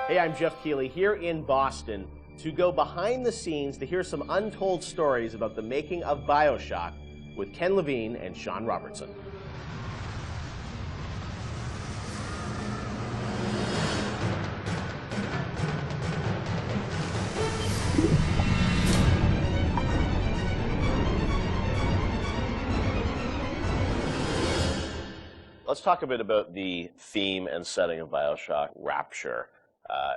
Hey, I'm Jeff Keighley here in Boston to go behind the scenes to hear some untold stories about the making of Bioshock with Ken Levine and Sean Robertson. Let's talk a bit about the theme and setting of Bioshock, Rapture.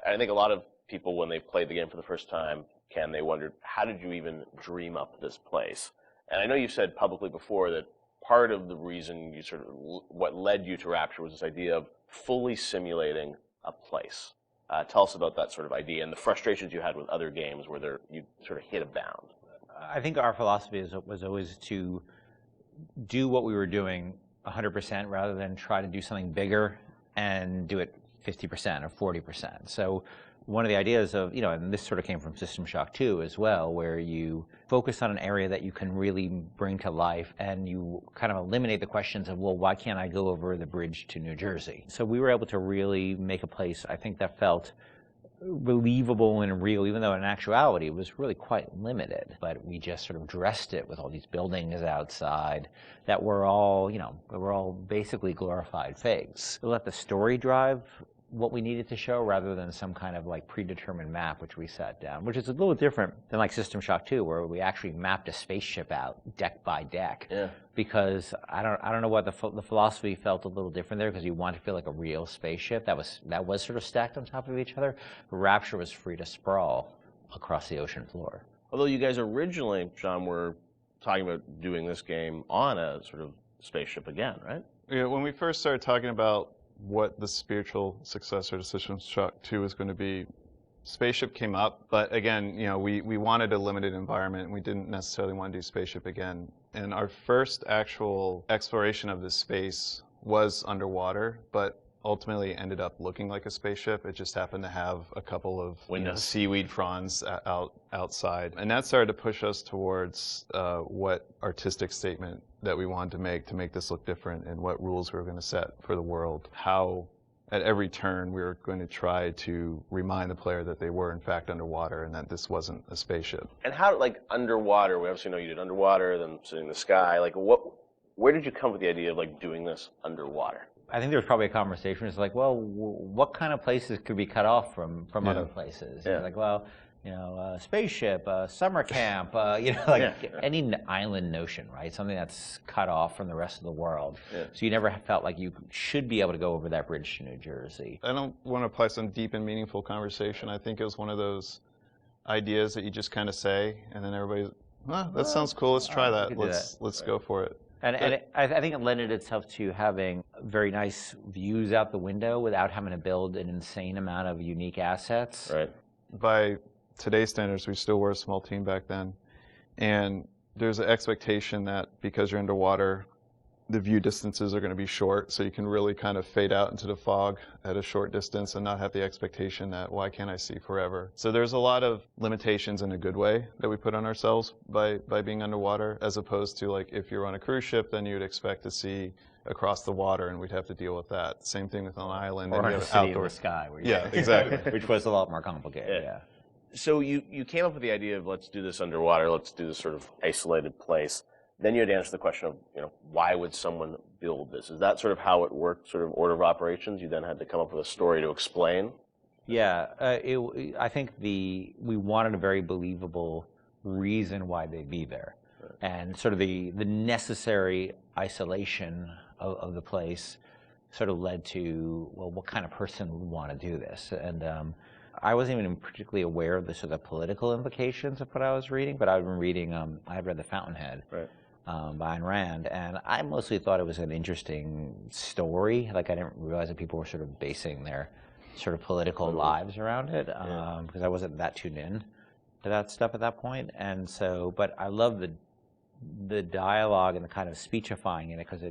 I think a lot of people, when they played the game for the first time, Ken, they wondered, how did you even dream up this place? And I know you said publicly before that part of the reason you what led you to Rapture was this idea of fully simulating a place. Tell us about that sort of idea and the frustrations you had with other games where you sort of hit a bound. I think our philosophy was always to do what we were doing 100% rather than try to do something bigger and do it 50% or 40%. So one of the ideas of, and this sort of came from System Shock 2 as well, where you focus on an area that you can really bring to life and you kind of eliminate the questions of, well, why can't I go over the bridge to New Jersey? So we were able to really make a place, I think, that felt believable and real, even though in actuality it was really quite limited. But we just sort of dressed it with all these buildings outside that were all, were all basically glorified fakes. We let the story drive what we needed to show rather than some kind of like predetermined map which we set down, which is a little different than like System Shock 2, where we actually mapped a spaceship out deck by deck. Yeah. Because I don't know what the philosophy felt a little different there, because you want to feel like a real spaceship that was sort of stacked on top of each other. Rapture was free to sprawl across the ocean floor. Although you guys originally, Sean, were talking about doing this game on a sort of spaceship again, right? Yeah, when we first started talking about what the spiritual successor to System Shock 2 was going to be, Spaceship came up, but again, we wanted a limited environment, and we didn't necessarily want to do Spaceship again. And our first actual exploration of this space was underwater, but ultimately ended up looking like a spaceship. It just happened to have a couple of seaweed fronds outside. And that started to push us towards what artistic statement that we wanted to make this look different, and what rules we were going to set for the world. How at every turn we were going to try to remind the player that they were in fact underwater and that this wasn't a spaceship. And how, like, underwater, we obviously know you did underwater, then sitting in the sky, like where did you come with the idea of like doing this underwater? I think there was probably a conversation. It's like, well, what kind of places could be cut off from other places? Yeah. Like, well, spaceship, summer camp, any island notion, right? Something that's cut off from the rest of the world. Yeah. So you never felt like you should be able to go over that bridge to New Jersey. I don't want to apply some deep and meaningful conversation. I think it was one of those ideas that you just kind of say, and then everybody's, that sounds cool. Let's try that. Let's go for it. And I think it lended itself to having very nice views out the window without having to build an insane amount of unique assets. Right. By today's standards, we still were a small team back then. And there's an expectation that because you're underwater, the view distances are going to be short, so you can really kind of fade out into the fog at a short distance and not have the expectation that, why can't I see forever? So there's a lot of limitations in a good way that we put on ourselves by being underwater, as opposed to, like, if you're on a cruise ship, then you'd expect to see across the water, and we'd have to deal with that. Same thing with an island. Or a city in the sky. Exactly. Which was a lot more complicated, yeah. So you came up with the idea of, let's do this underwater, let's do this sort of isolated place. Then you had to answer the question of, why would someone build this? Is that sort of how it worked, sort of order of operations? You then had to come up with a story to explain? Yeah, I think we wanted a very believable reason why they'd be there. Right. And sort of the necessary isolation of the place sort of led to, well, what kind of person would want to do this? And I wasn't even particularly aware of the sort of political implications of what I was reading, but I'd been reading, I had read The Fountainhead. Right. By Ayn Rand, and I mostly thought it was an interesting story. Like, I didn't realize that people were sort of basing their sort of political lives around it, because I wasn't that tuned in to that stuff at that point. And so, but I love the dialogue and the kind of speechifying in it, because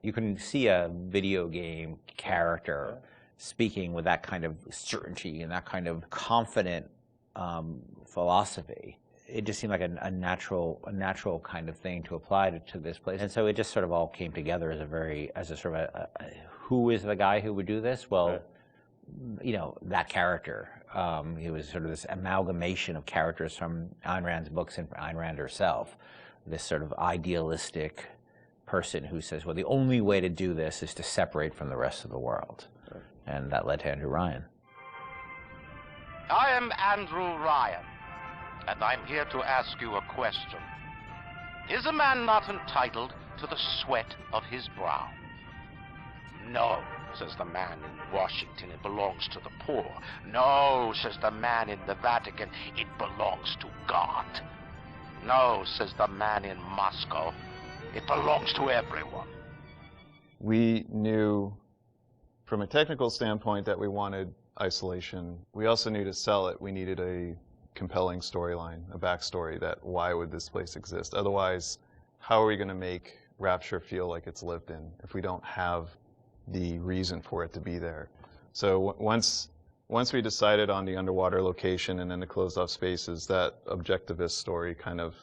you can see a video game character speaking with that kind of certainty and that kind of confident philosophy. It just seemed like a natural kind of thing to apply to this place. And so it just sort of all came together as a sort of who is the guy who would do this? Well, that character. He was sort of this amalgamation of characters from Ayn Rand's books and Ayn Rand herself. This sort of idealistic person who says, well, the only way to do this is to separate from the rest of the world. And that led to Andrew Ryan. I am Andrew Ryan, and I'm here to ask you a question. Is a man not entitled to the sweat of his brow? No, says the man in Washington, it belongs to the poor. No, says the man in the Vatican, it belongs to God. No, says the man in Moscow, it belongs to everyone. We knew from a technical standpoint that we wanted isolation. We also knew to sell it, we needed a compelling storyline, a backstory that why would this place exist? Otherwise, how are we going to make Rapture feel like it's lived in if we don't have the reason for it to be there? So once we decided on the underwater location and then the closed off spaces, that objectivist story kind of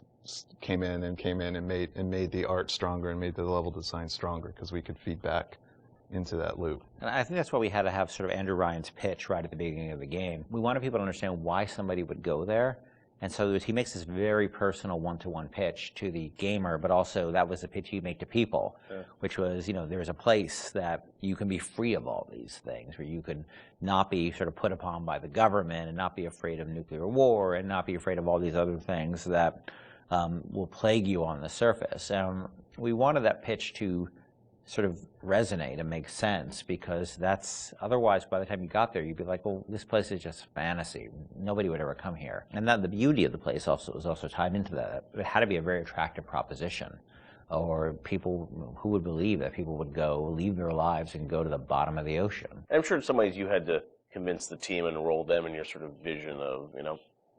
came in and made the art stronger and made the level design stronger because we could feed back into that loop. And I think that's why we had to have sort of Andrew Ryan's pitch right at the beginning of the game. We wanted people to understand why somebody would go there. And so he makes this very personal one-to-one pitch to the gamer, but also that was the pitch he'd make to people, which was, there's a place that you can be free of all these things, where you can not be sort of put upon by the government and not be afraid of nuclear war and not be afraid of all these other things that will plague you on the surface. We wanted that pitch to sort of resonate and make sense, because that's otherwise by the time you got there you'd be like, well, this place is just fantasy, nobody would ever come here. And that the beauty of the place also was also tied into that. It had to be a very attractive proposition, or people who would believe that people would go leave their lives and go to the bottom of the ocean. I'm sure in some ways you had to convince the team and enroll them in your sort of vision of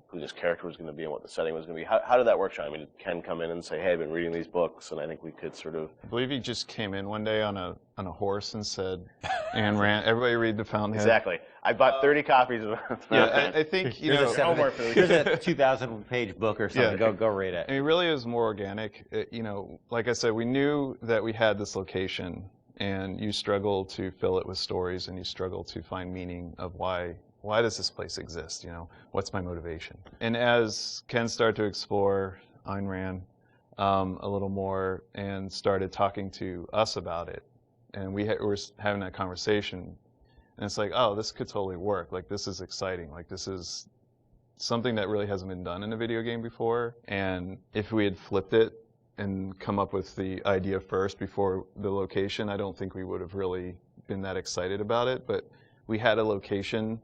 who this character was going to be and what the setting was going to be. How did that work, Sean? I mean, did Ken come in and say, hey, I've been reading these books, and I think we could sort of... I believe he just came in one day on a horse and said, Ayn Rand, everybody read The Fountainhead. Exactly. I bought 30 copies of The Fountainhead. I think, here's a 2,000-page book or something. Yeah. Go read it. And it really is more organic. Like I said, we knew that we had this location, and you struggle to fill it with stories, and you struggle to find meaning of why does this place exist? What's my motivation? And as Ken started to explore Ayn Rand a little more and started talking to us about it, and we were having that conversation, and it's like, oh, this could totally work. Like, this is exciting. Like, this is something that really hasn't been done in a video game before. And if we had flipped it and come up with the idea first before the location, I don't think we would have really been that excited about it. But we had a location,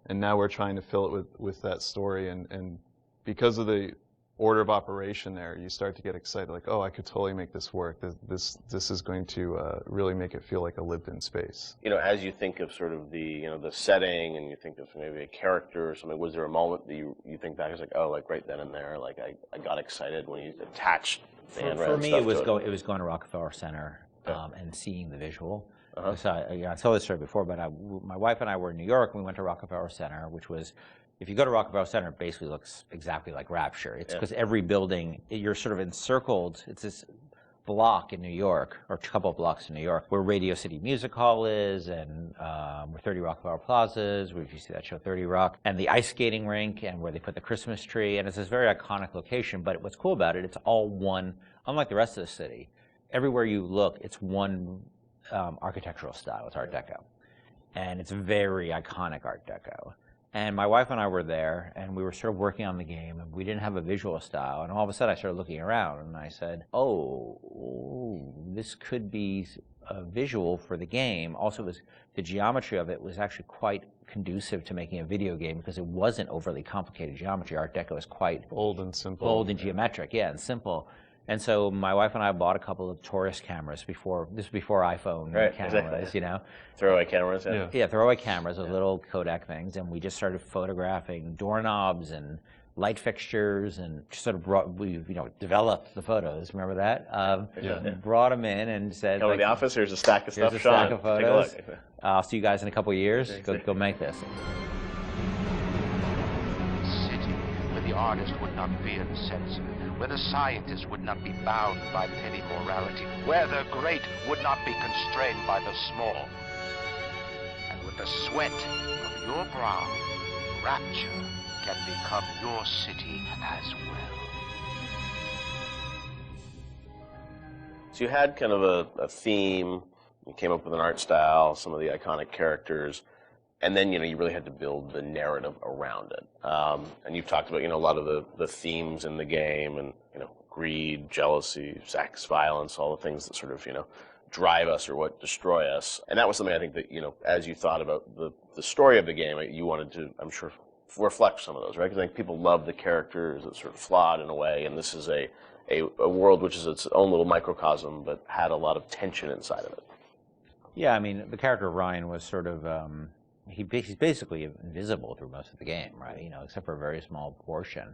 and now we're trying to fill it with that story, and because of the order of operation there, you start to get excited, like, oh, I could totally make this work. This is going to really make it feel like a lived-in space. As you think of sort of the the setting, and you think of maybe a character or something, was there a moment that you think back as like, oh, like right then and there, like I got excited when you attached the Ayn Rand for me, stuff it was to it? It was going to Rockefeller Center and seeing the visual. Uh-huh. So I told this story before, but my wife and I were in New York, and we went to Rockefeller Center, which was, if you go to Rockefeller Center, it basically looks exactly like Rapture. It's because every building, you're sort of encircled. It's this block in New York, or a couple of blocks in New York, where Radio City Music Hall is, and where 30 Rockefeller Plazas, where you see that show 30 Rock, and the ice skating rink, and where they put the Christmas tree. And it's this very iconic location, but what's cool about it, it's all one, unlike the rest of the city. Everywhere you look, it's one architectural style. It's Art Deco. And it's very iconic Art Deco. And my wife and I were there, and we were sort of working on the game, and we didn't have a visual style. And all of a sudden, I started looking around, and I said, oh, this could be a visual for the game. Also, the geometry of it was actually quite conducive to making a video game, because it wasn't overly complicated geometry. Art Deco is quite bold and simple. Bold and geometric, and simple. And so my wife and I bought a couple of tourist cameras this was before iPhone cameras, exactly. Throwaway cameras, yeah, throwaway cameras, those little Kodak things, and we just started photographing doorknobs and light fixtures, and just sort of developed the photos. Remember that? Brought them in and said, come to the office. Here's a stack of stuff. Here's a stack of photos. Take a look. I'll see you guys in a couple of years. Go make this. City where the artist would not fear the censor, where the scientist would not be bound by petty morality, where the great would not be constrained by the small, and where With the sweat of your brow, Rapture can become your city as well. So you had kind of a theme, you came up with an art style, some of the iconic characters, and then, you really had to build the narrative around it. And you've talked about, a lot of the themes in the game and, greed, jealousy, sex, violence, all the things that sort of, drive us or what destroy us. And that was something I think that, as you thought about the story of the game, you wanted to, I'm sure, reflect some of those, right? Because I think people love the characters. It's sort of flawed in a way, and this is a world which is its own little microcosm, but had a lot of tension inside of it. Yeah, I mean, the character of Ryan was sort of, he's basically invisible through most of the game, right? Except for a very small portion.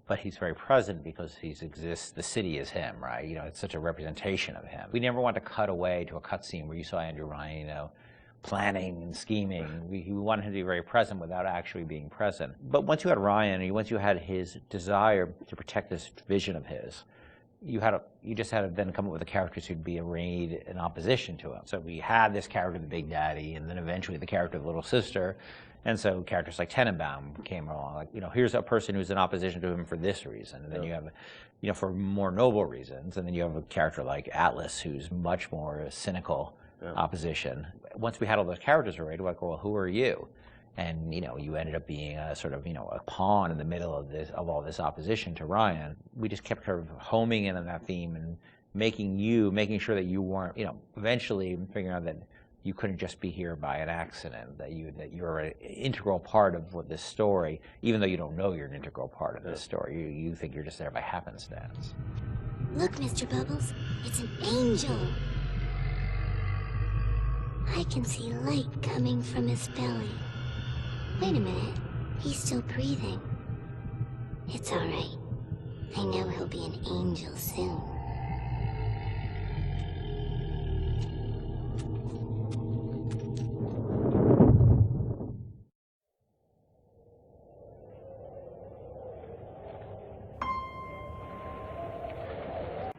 But he's very present because he exists, the city is him, right? It's such a representation of him. We never want to cut away to a cutscene where you saw Andrew Ryan, planning and scheming. We wanted him to be very present without actually being present. But once you had Ryan, once you had his desire to protect this vision of his, you just had to then come up with the characters who'd be arrayed in opposition to him. So we had this character, the Big Daddy, and then eventually the character of the Little Sister. And so characters like Tenenbaum came along, like, here's a person who's in opposition to him for this reason. And then you have, for more noble reasons. And then you have a character like Atlas, who's much more cynical opposition. Once we had all those characters arrayed, we're like, well, who are you? And, you ended up being a sort of, a pawn in the middle of all this opposition to Ryan. We just kept kind of homing in on that theme and making sure that you weren't, eventually figuring out that you couldn't just be here by an accident, that you're an integral part of this story, even though you don't know you're an integral part of this story. You think you're just there by happenstance. Look, Mr. Bubbles, it's an angel. I can see light coming from his belly. Wait a minute, he's still breathing. It's all right. I know he'll be an angel soon.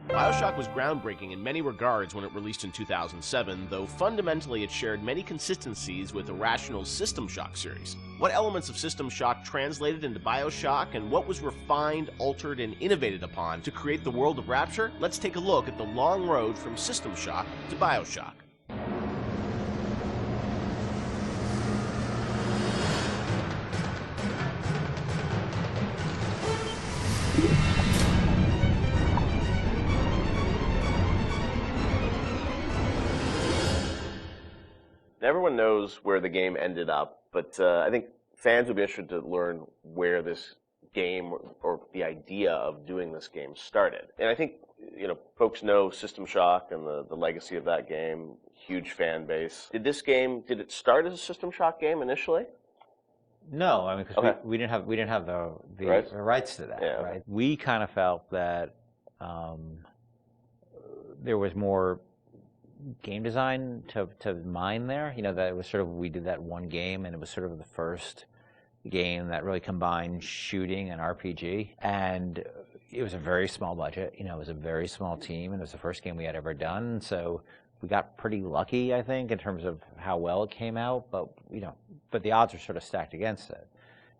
Bioshock was groundbreaking in many regards when it released in 2007, though fundamentally it shared many consistencies with Irrational's System Shock series. What elements of System Shock translated into Bioshock, and what was refined, altered, and innovated upon to create the world of Rapture? Let's take a look at the long road from System Shock to Bioshock. Everyone knows where the game ended up, but I think fans would be interested to learn where this game or the idea of doing this game started. And I think, folks know System Shock and the legacy of that game, huge fan base. Did it start as a System Shock game initially? No, I mean, because we didn't have the rights to that, Yeah. right? We kind of felt that there was more game design to mine there. That it was sort of, we did that one game, and it was sort of the first game that really combined shooting and RPG. And it was a very small budget. It was a very small team, and it was the first game we had ever done. So we got pretty lucky, I think, in terms of how well it came out. But but the odds are sort of stacked against it.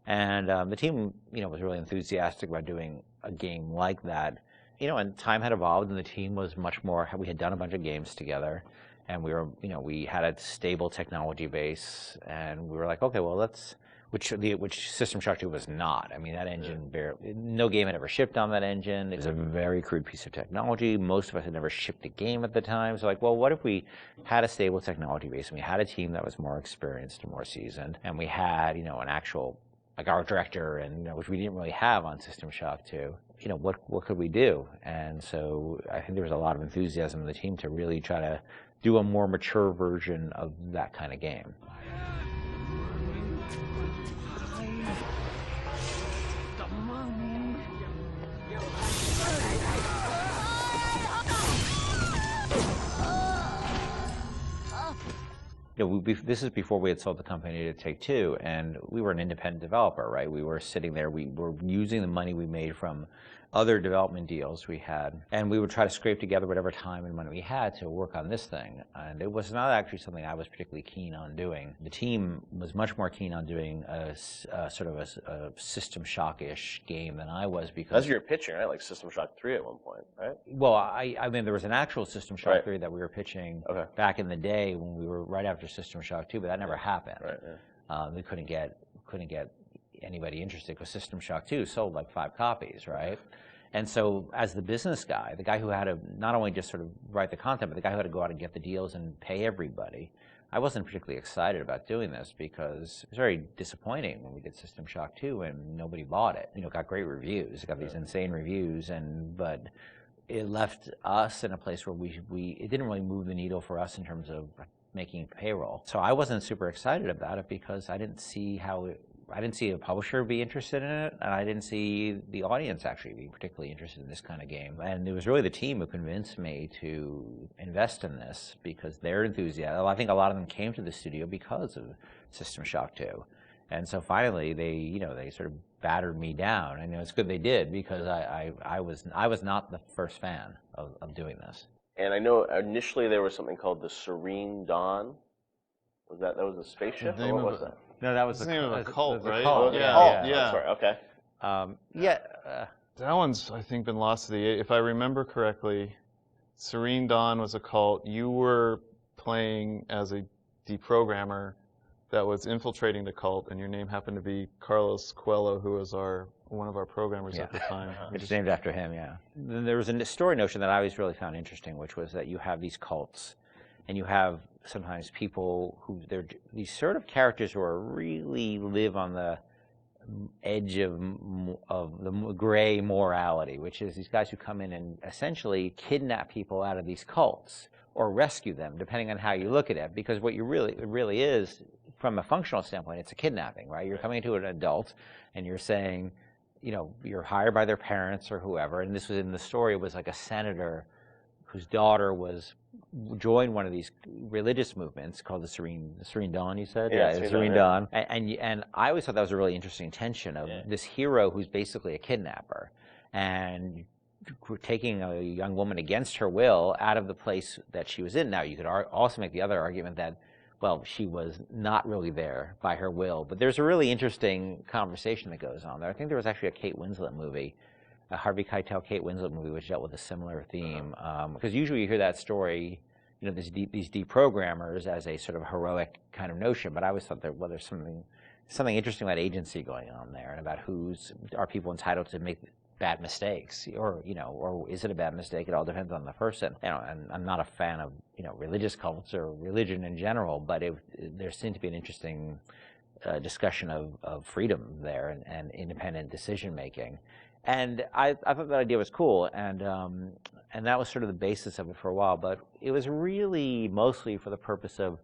And the team, was really enthusiastic about doing a game like that. And time had evolved, and the team was much more. We had done a bunch of games together, and we were, we had a stable technology base, and we were like, okay, well, which System Shock 2 was not. I mean, that engine, no game had ever shipped on that engine. It was a very crude piece of technology. Most of us had never shipped a game at the time. So like, well, what if we had a stable technology base, and we had a team that was more experienced and more seasoned, and we had, an actual, like our director, and which we didn't really have on System Shock 2. What could we do? And so I think there was a lot of enthusiasm in the team to really try to do a more mature version of that kind of game. This is before we had sold the company to Take-Two, and we were an independent developer, right? We were sitting there, we were using the money we made from other development deals we had, and we would try to scrape together whatever time and money we had to work on this thing. And it was not actually something I was particularly keen on doing. The team was much more keen on doing a sort of a System Shock-ish game than I was, because That's what you're pitching, right? Like System Shock 3 at one point, right? well, I mean, there was an actual System Shock Right. 3 that we were pitching Okay. back in the day when we were right after System Shock 2, but that never happened. Right. Yeah. We couldn't get anybody interested because System Shock 2 sold like 5 copies, right? And so as the business guy, the guy who had to not only just sort of write the content, but the guy who had to go out and get the deals and pay everybody, I wasn't particularly excited about doing this because it was very disappointing when we did System Shock 2 and nobody bought it. You know, it got great reviews. It got these insane reviews, but it left us in a place where it didn't really move the needle for us in terms of making payroll. So I wasn't super excited about it because I didn't see a publisher be interested in it, and I didn't see the audience actually be particularly interested in this kind of game. And it was really the team who convinced me to invest in this because their enthusiasm. I think a lot of them came to the studio because of System Shock 2. And so finally they sort of battered me down. And it's good they did, because I was not the first fan of doing this. And I know initially there was something called the Serene Dawn. That was a spaceship? The name Or what of was that? No, that was the name of a cult, right? Cult. Yeah. Oh, yeah. Sorry. Okay. That one's, I think, been lost to the... If I remember correctly, Serene Dawn was a cult. You were playing as a deprogrammer that was infiltrating the cult, and your name happened to be Carlos Coelho, who was one of our programmers at the time. It's named after him, yeah. Then there was a story notion that I always really found interesting, which was that you have these cults, and you have sometimes people who they're these sort of characters who are really live on the edge of the gray morality, which is these guys who come in and essentially kidnap people out of these cults or rescue them, depending on how you look at it. Because what it really is, from a functional standpoint, it's a kidnapping, right? You're coming to an adult and you're saying, you're hired by their parents or whoever. And this was in the story, it was like a senator whose daughter joined one of these religious movements called the Serene Dawn, you said? Yeah, the Serene Dawn. And I always thought that was a really interesting tension of this hero who's basically a kidnapper and taking a young woman against her will out of the place that she was in. Now, you could also make the other argument that, well, she was not really there by her will. But there's a really interesting conversation that goes on there. I think there was actually a Kate Winslet movie, a Harvey Keitel, Kate Winslet movie, which dealt with a similar theme. Because usually you hear that story, these deprogrammers as a sort of heroic kind of notion. But I always thought there's something interesting about agency going on there, and about are people entitled to make bad mistakes, or is it a bad mistake? It all depends on the person. And I'm not a fan of religious cults or religion in general, but there seemed to be an interesting discussion of freedom there and independent decision making. And I thought that idea was cool, and that was sort of the basis of it for a while. But it was really mostly for the purpose of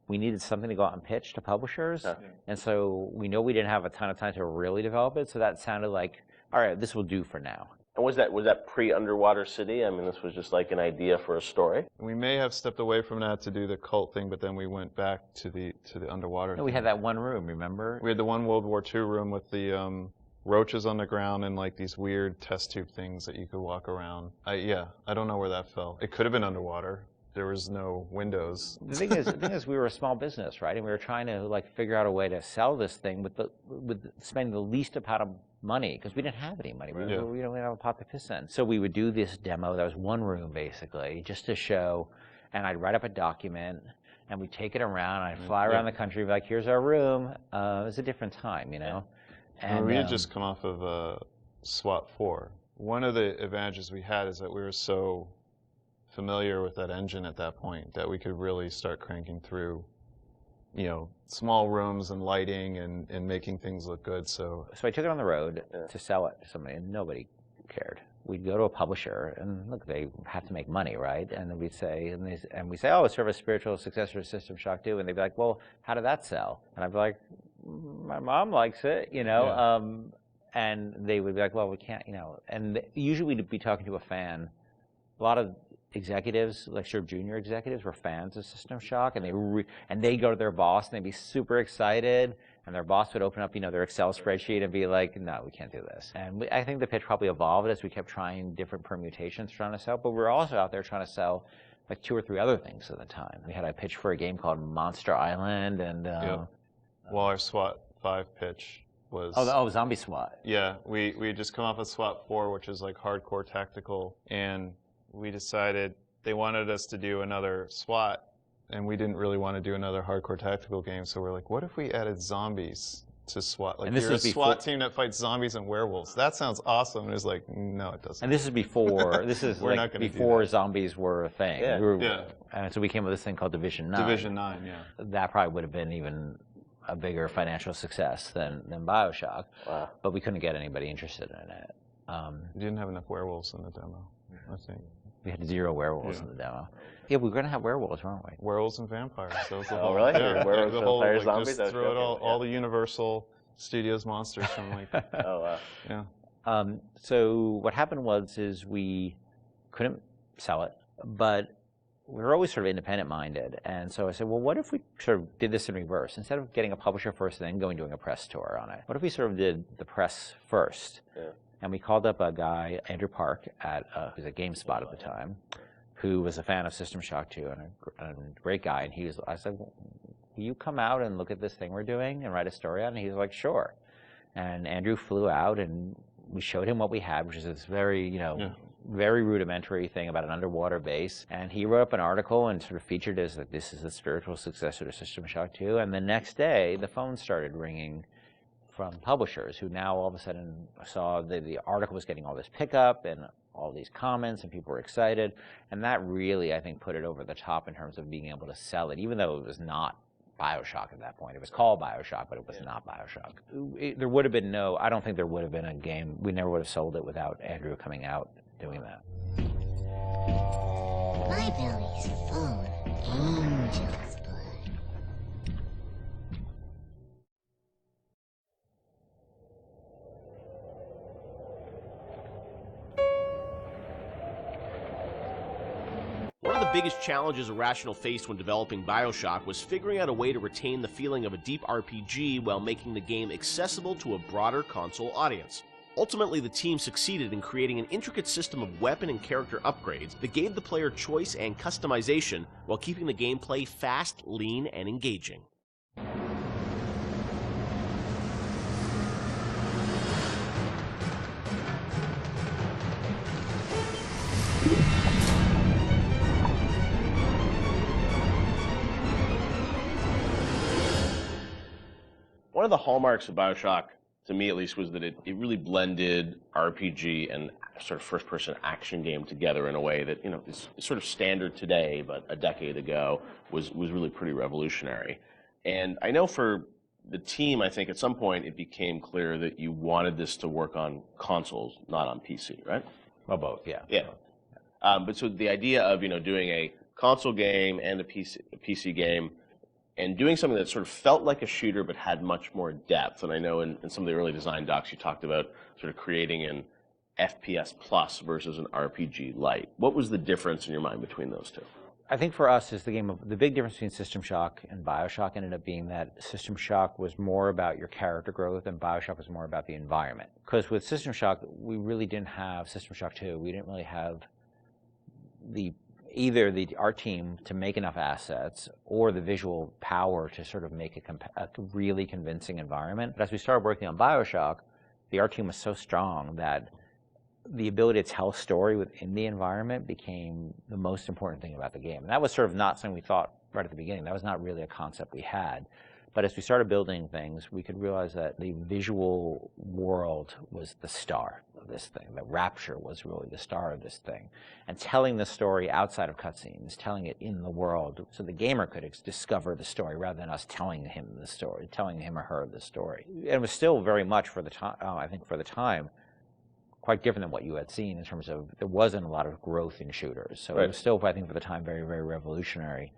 we needed something to go out and pitch to publishers, and so we know we didn't have a ton of time to really develop it. So that sounded like, all right, this will do for now. And was that pre-Underwater City? I mean, this was just like an idea for a story. We may have stepped away from that to do the cult thing, but then we went back to the underwater. No, we had that one room, remember? We had the one World War II room with the roaches on the ground and like these weird test tube things that you could walk around. I don't know where that fell. It could have been underwater. There was no windows. The thing is, we were a small business, right? And we were trying to figure out a way to sell this thing with spending the least amount of money, because we didn't have any money. We don't have a pot to piss in. So we would do this demo. That was one room basically, just to show. And I'd write up a document, and we'd take it around. And I'd fly around the country, be like, "Here's our room." It was a different time, And we had just come off of SWAT 4. One of the advantages we had is that we were so familiar with that engine at that point that we could really start cranking through, small rooms and lighting and making things look good. So I took it on the road to sell it to somebody, and nobody cared. We'd go to a publisher, and look, they have to make money, right? And then we'd say, oh, it's sort of a spiritual successor to System Shock 2, and they'd be like, well, how did that sell? And I'd be like, my mom likes it, and they would be like, well, we can't, and usually we'd be talking to a fan. A lot of executives, like sort of junior executives, were fans of System Shock, and they'd go to their boss and they'd be super excited, and their boss would open up, their Excel spreadsheet and be like, no, we can't do this. And I think the pitch probably evolved as we kept trying different permutations trying to sell, but we were also out there trying to sell like 2 or 3 other things at the time. We had a pitch for a game called Monster Island, and well, our SWAT 5 pitch was Zombie SWAT. Yeah, we had just come off of SWAT 4, which is like hardcore tactical, and we decided they wanted us to do another SWAT, and we didn't really want to do another hardcore tactical game, so we're like, what if we added zombies to SWAT? Like, you're a SWAT team that fights zombies and werewolves. That sounds awesome. And it was like, no, it doesn't. And this is before, before zombies were a thing. Yeah. And so we came up with this thing called Division 9. Division 9, yeah. That probably would have been even a bigger financial success than Bioshock. Wow. But we couldn't get anybody interested in it. We didn't have enough werewolves in the demo, I think. We had 0 werewolves in the demo. Yeah, we were going to have werewolves, weren't we? Werewolves and vampires. That was the whole, really? Yeah, werewolves, the whole, vampires, like, zombies? just throw it all the Universal Studios monsters from like... Oh, wow. Yeah. So what happened is we couldn't sell it, but we were always sort of independent-minded. And so I said, well, what if we sort of did this in reverse? Instead of getting a publisher first and then doing a press tour on it, what if we sort of did the press first? Yeah. And we called up a guy, Andrew Park, who was at GameSpot at the time, who was a fan of System Shock 2 and a great guy. And I said, well, will you come out and look at this thing we're doing and write a story on it? And he's like, sure. And Andrew flew out, and we showed him what we had, which is this very, very rudimentary thing about an underwater base. And he wrote up an article and sort of featured as like, this is the spiritual successor to System Shock 2. And the next day, the phone started ringing from publishers who now all of a sudden saw the article was getting all this pickup and all these comments, and people were excited. And that really, I think, put it over the top in terms of being able to sell it, even though it was not Bioshock at that point. It was called Bioshock, but it was not Bioshock. There would have been I don't think there would have been a game. We never would have sold it without Andrew coming out doing that. My belly's full of angel's blood. One of the biggest challenges Irrational faced when developing Bioshock was figuring out a way to retain the feeling of a deep RPG while making the game accessible to a broader console audience. Ultimately, the team succeeded in creating an intricate system of weapon and character upgrades that gave the player choice and customization while keeping the gameplay fast, lean, and engaging. One of the hallmarks of Bioshock, to me at least, was that it really blended RPG and sort of first-person action game together in a way that, is sort of standard today, but a decade ago was really pretty revolutionary. And I know for the team, I think at some point it became clear that you wanted this to work on consoles, not on PC, right? Well, both, yeah. Yeah. But so the idea of, doing a console game and a PC game, and doing something that sort of felt like a shooter but had much more depth. And I know in some of the early design docs you talked about sort of creating an FPS plus versus an RPG light. What was the difference in your mind between those two? I think for us, the big difference between System Shock and Bioshock ended up being that System Shock was more about your character growth and Bioshock was more about the environment. Because with System Shock, we really didn't have System Shock 2. We didn't really have either our team to make enough assets or the visual power to sort of make a really convincing environment. But as we started working on Bioshock, the art team was so strong that the ability to tell a story within the environment became the most important thing about the game. And that was sort of not something we thought right at the beginning. That was not really a concept we had. But as we started building things, we could realize that the visual world was the star of this thing. The Rapture was really the star of this thing. And telling the story outside of cutscenes, telling it in the world, so the gamer could discover the story rather than us telling him the story, telling him or her the story. And it was still very much, for the time, I think for the time, quite different than what you had seen in terms of there wasn't a lot of growth in shooters. So It was still, I think, for the time, very, very revolutionary.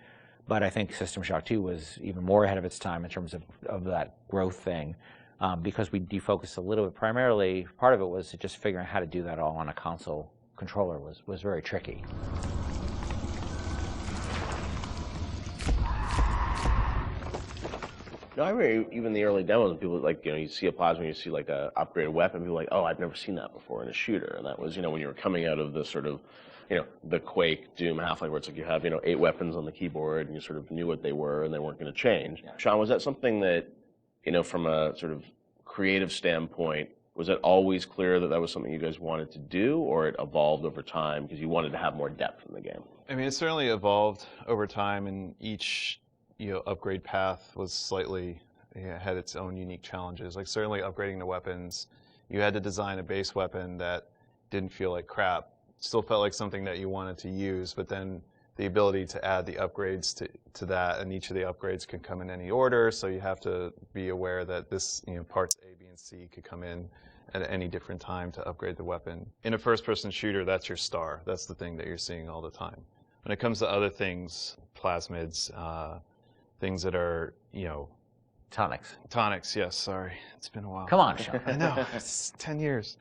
But I think System Shock 2 was even more ahead of its time in terms of that growth thing, because we defocused a little bit. Primarily, part of it was just figuring out how to do that all on a console controller was very tricky. No, I remember even the early demos, when people like, you see a plasma, you see like a upgraded weapon, people are like, oh, I've never seen that before in a shooter. And that was, when you were coming out of the sort of, the Quake, Doom, Half-Life, where it's like you have, 8 weapons on the keyboard and you sort of knew what they were and they weren't going to change. Yeah. Sean, was that something that, from a sort of creative standpoint, was it always clear that that was something you guys wanted to do, or it evolved over time because you wanted to have more depth in the game? I mean, it certainly evolved over time, and each upgrade path was slightly had its own unique challenges. Like certainly upgrading the weapons, you had to design a base weapon that didn't feel like crap, still felt like something that you wanted to use, but then the ability to add the upgrades to that, and each of the upgrades can come in any order, so you have to be aware that this, parts A, B, and C could come in at any different time to upgrade the weapon. In a first-person shooter, that's your star. That's the thing that you're seeing all the time. When it comes to other things, plasmids, things that are, Tonics. Tonics, yes, sorry. It's been a while. Come on, Sean. I know, it's 10 years.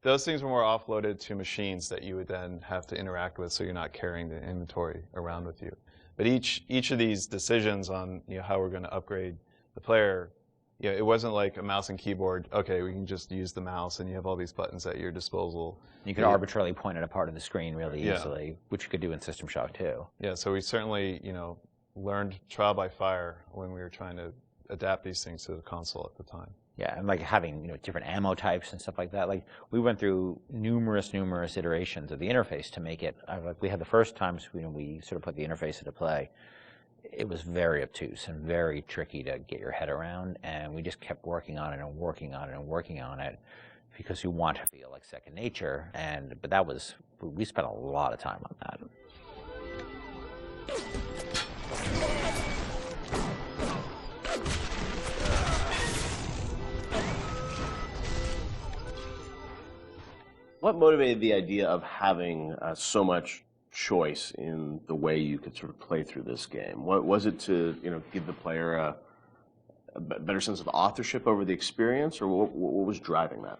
Those things were more offloaded to machines that you would then have to interact with, so you're not carrying the inventory around with you. But each of these decisions on how we're going to upgrade the player, it wasn't like a mouse and keyboard. Okay, we can just use the mouse, and you have all these buttons at your disposal. You could arbitrarily point at a part of the screen really easily, which you could do in System Shock too. Yeah, so we certainly learned trial by fire when we were trying to adapt these things to the console at the time. Yeah, and like having different ammo types and stuff like that. Like we went through numerous iterations of the interface to make it. Like we had the first times we sort of put the interface into play. It was very obtuse and very tricky to get your head around, and we just kept working on it and working on it and working on it because you want to feel like second nature. But we spent a lot of time on that. What motivated the idea of having so much choice in the way you could sort of play through this game? What was it to give the player a better sense of authorship over the experience, or what was driving that?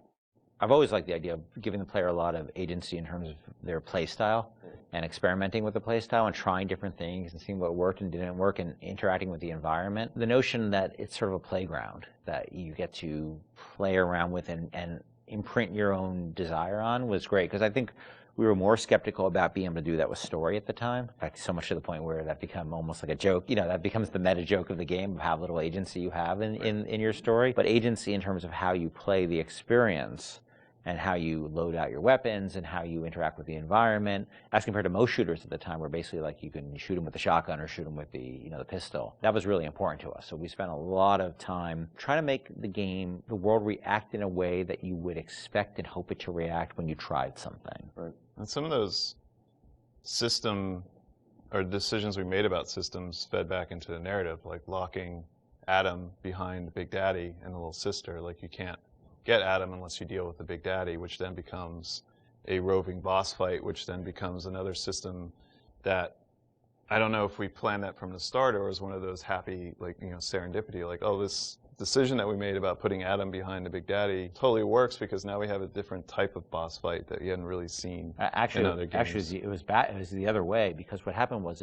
I've always liked the idea of giving the player a lot of agency in terms of their play style and experimenting with the play style and trying different things and seeing what worked and didn't work and interacting with the environment. The notion that it's sort of a playground that you get to play around with and imprint your own desire on was great, because I think we were more skeptical about being able to do that with story at the time. In fact, so much to the point where that became almost like a joke. That becomes the meta joke of the game, of how little agency you have in your story. But agency in terms of how you play the experience and how you load out your weapons and how you interact with the environment, as compared to most shooters at the time, where basically like you can shoot them with the shotgun or shoot them with the the pistol. That was really important to us. So we spent a lot of time trying to make the world react in a way that you would expect and hope it to react when you tried something. Right. And some of those system or decisions we made about systems fed back into the narrative, like locking Adam behind Big Daddy and the little sister. Like you can't get Adam unless you deal with the Big Daddy, which then becomes a roving boss fight, which then becomes another system that I don't know if we planned that from the start or was one of those happy, serendipity, like, oh, this decision that we made about putting Adam behind the Big Daddy totally works because now we have a different type of boss fight that you hadn't really seen in other games. Actually, it was bad. It was the other way, because what happened was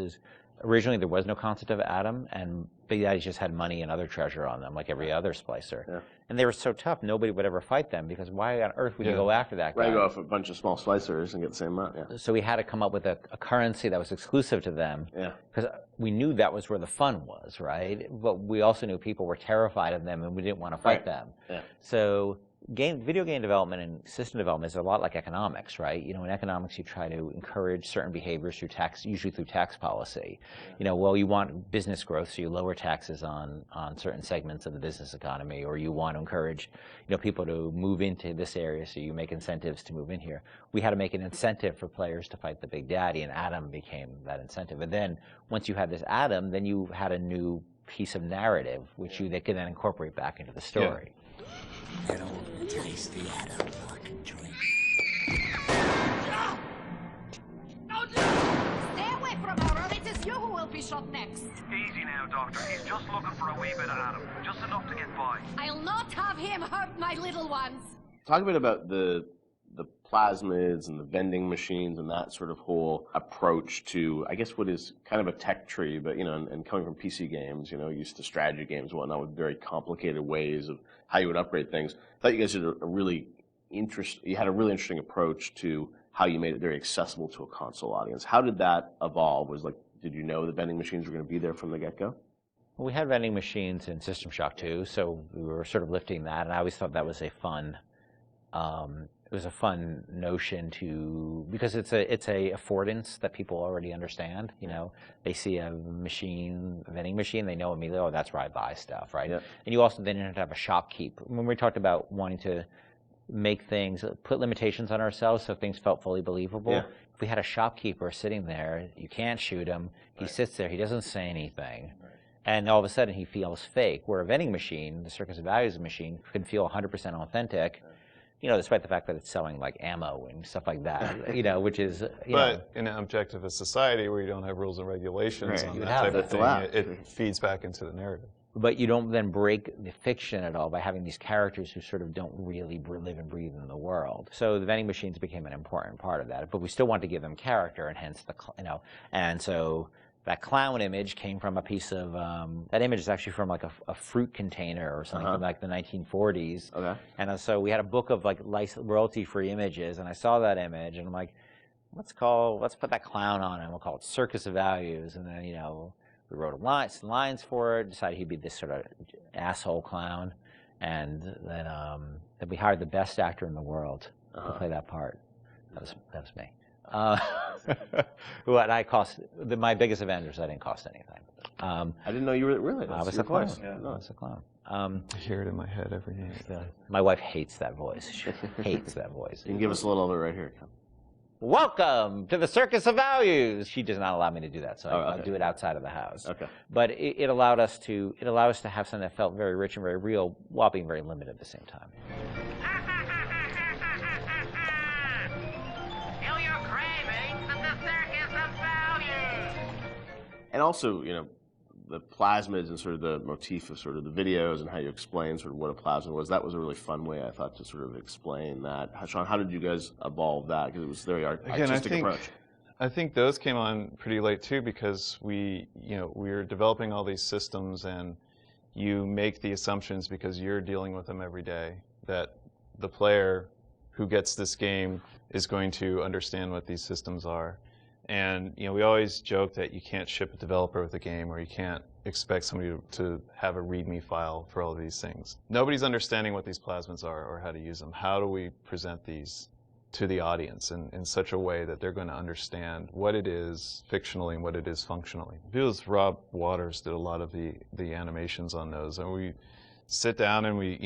originally there was no concept of Adam, and Big Daddy just had money and other treasure on them, like every other splicer. Yeah. And they were so tough, nobody would ever fight them, because why on earth would you go after that guy? Right, go off a bunch of small splicers and get the same amount, yeah. So we had to come up with a currency that was exclusive to them, because we knew that was where the fun was, right? But we also knew people were terrified of them, and we didn't want to fight them. Yeah. So video game development and system development is a lot like economics, right? In economics, you try to encourage certain behaviors through tax, usually through tax policy. You want business growth, so you lower taxes on certain segments of the business economy, or you want to encourage, people to move into this area, so you make incentives to move in here. We had to make an incentive for players to fight the Big Daddy, and Adam became that incentive. And then once you had this Adam, then you had a new piece of narrative, which they could then incorporate back into the story. Yeah. I don't want to taste the Adam fucking drink. No! Stay away from her, or it is you who will be shot next. Easy now, Doctor. He's just looking for a wee bit of Adam. Just enough to get by. I'll not have him hurt my little ones. Talk a bit about the plasmids and the vending machines and that sort of whole approach to, I guess, what is kind of a tech tree, but, and coming from PC games, used to strategy games and whatnot with very complicated ways of how you would upgrade things. I thought you guys did you had a really interesting approach to how you made it very accessible to a console audience. How did that evolve? Did you know the vending machines were going to be there from the get-go? Well, we had vending machines in System Shock 2, so we were sort of lifting that, and I always thought that was a fun notion because it's a affordance that people already understand. They see a vending machine, they know immediately, oh, that's where I buy stuff, right? Yeah. And you also then have to have a shopkeep. When we talked about wanting to make things, put limitations on ourselves so things felt fully believable. Yeah. If we had a shopkeeper sitting there, you can't shoot him. He sits there, he doesn't say anything. Right. And all of a sudden he feels fake. Where a vending machine, the Circus of Values machine, can feel 100% authentic. Despite the fact that it's selling like ammo and stuff like that, which is, But in an objectivist society where you don't have rules and regulations on that type of thing, it feeds back into the narrative. But you don't then break the fiction at all by having these characters who sort of don't really live and breathe in the world. So the vending machines became an important part of that. But we still want to give them character, and hence and so that clown image came from a piece of, that image is actually from like a fruit container or something from like the 1940s. Okay. And so we had a book of like royalty-free images, and I saw that image, and I'm like, let's put that clown on it, and we'll call it Circus of Values. And then, we wrote some lines for it, decided he'd be this sort of asshole clown, and then we hired the best actor in the world to play that part. That was me. My biggest Avengers, I didn't cost anything. I didn't know you were really. I was a clown. Yeah. I was a clown. I hear it in my head every day. My wife hates that voice. She hates that voice. You can give us a little of it right here. Welcome to the Circus of Values. She does not allow me to do that, so I'll do it outside of the house. Okay. But it allowed us to have something that felt very rich and very real while being very limited at the same time. Feel your cravings at the Circus of Values. And also, the plasmids and sort of the motif of sort of the videos and how you explain sort of what a plasmid was, that was a really fun way, I thought, to sort of explain that. Sean, how did you guys evolve that? Because it was a very artistic approach. I think those came on pretty late too, because we were developing all these systems, and you make the assumptions because you're dealing with them every day that the player who gets this game is going to understand what these systems are. And we always joke that you can't ship a developer with a game, or you can't expect somebody to have a README file for all of these things. Nobody's understanding what these plasmids are or how to use them. How do we present these to the audience in such a way that they're going to understand what it is fictionally and what it is functionally? It feels Rob Waters did a lot of the animations on those, and we sit down and we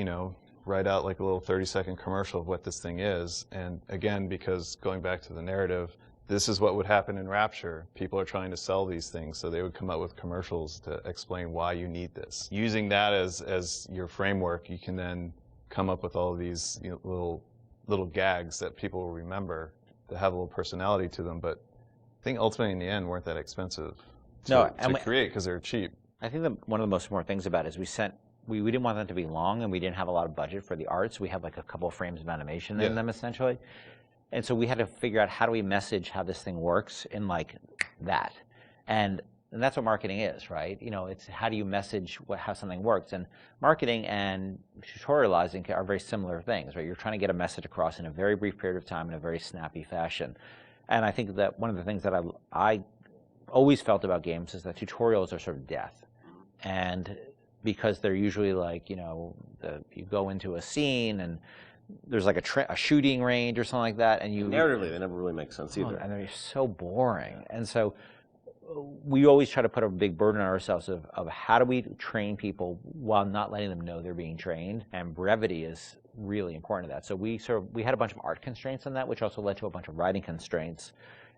write out like a little 30-second commercial of what this thing is. And again, because going back to the narrative, this is what would happen in Rapture. People are trying to sell these things, so they would come up with commercials to explain why you need this. Using that as your framework, you can then come up with all of these little gags that people will remember that have a little personality to them. But I think ultimately in the end weren't that expensive to create because they're cheap. I think one of the most important things about it is we didn't want them to be long, and we didn't have a lot of budget for the art, so we have like a couple of frames of animation in them essentially. And so we had to figure out, how do we message how this thing works in like that? And that's what marketing is, right? It's how do you message how something works? And marketing and tutorializing are very similar things, right? You're trying to get a message across in a very brief period of time in a very snappy fashion. And I think that one of the things that I always felt about games is that tutorials are sort of death. And because they're usually like, you go into a scene and there's like a shooting range or something like that, and narratively they never really make sense either, and they're so boring. And so we always try to put a big burden on ourselves of how do we train people while not letting them know they're being trained, and brevity is really important to that. So we had a bunch of art constraints on that, which also led to a bunch of writing constraints,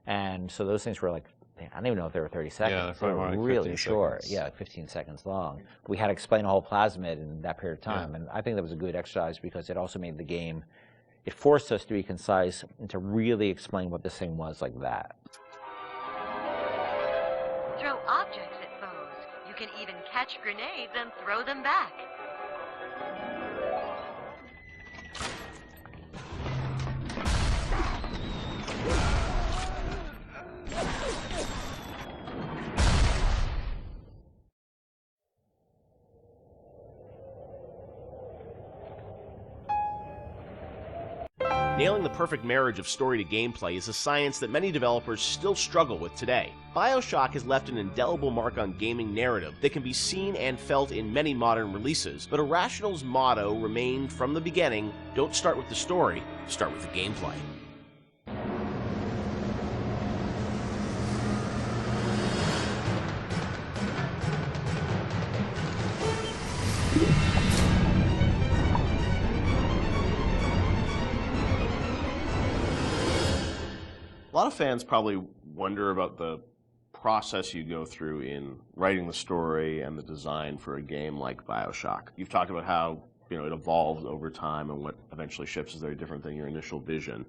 and so those things were like, I don't even know if they were 30 seconds. Yeah, they were really short. Yeah, like 15 seconds long. We had to explain a whole plasmid in that period of time, and I think that was a good exercise because it also made the game, it forced us to be concise and to really explain what this thing was like that. Throw objects at foes. You can even catch grenades and throw them back. Nailing the perfect marriage of story to gameplay is a science that many developers still struggle with today. Bioshock has left an indelible mark on gaming narrative that can be seen and felt in many modern releases, but Irrational's motto remained from the beginning, don't start with the story, start with the gameplay. A lot of fans probably wonder about the process you go through in writing the story and the design for a game like Bioshock. You've talked about how it evolves over time and what eventually ships is very different than your initial vision.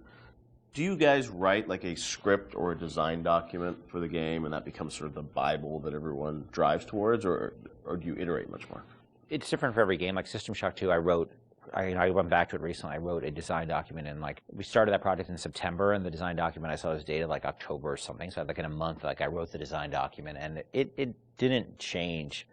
Do you guys write like a script or a design document for the game and that becomes sort of the Bible that everyone drives towards, or do you iterate much more? It's different for every game. Like System Shock 2, I went back to it recently. I wrote a design document, and we started that project in September, and the design document I saw was dated like October or something. So in a month, I wrote the design document, and it didn't change.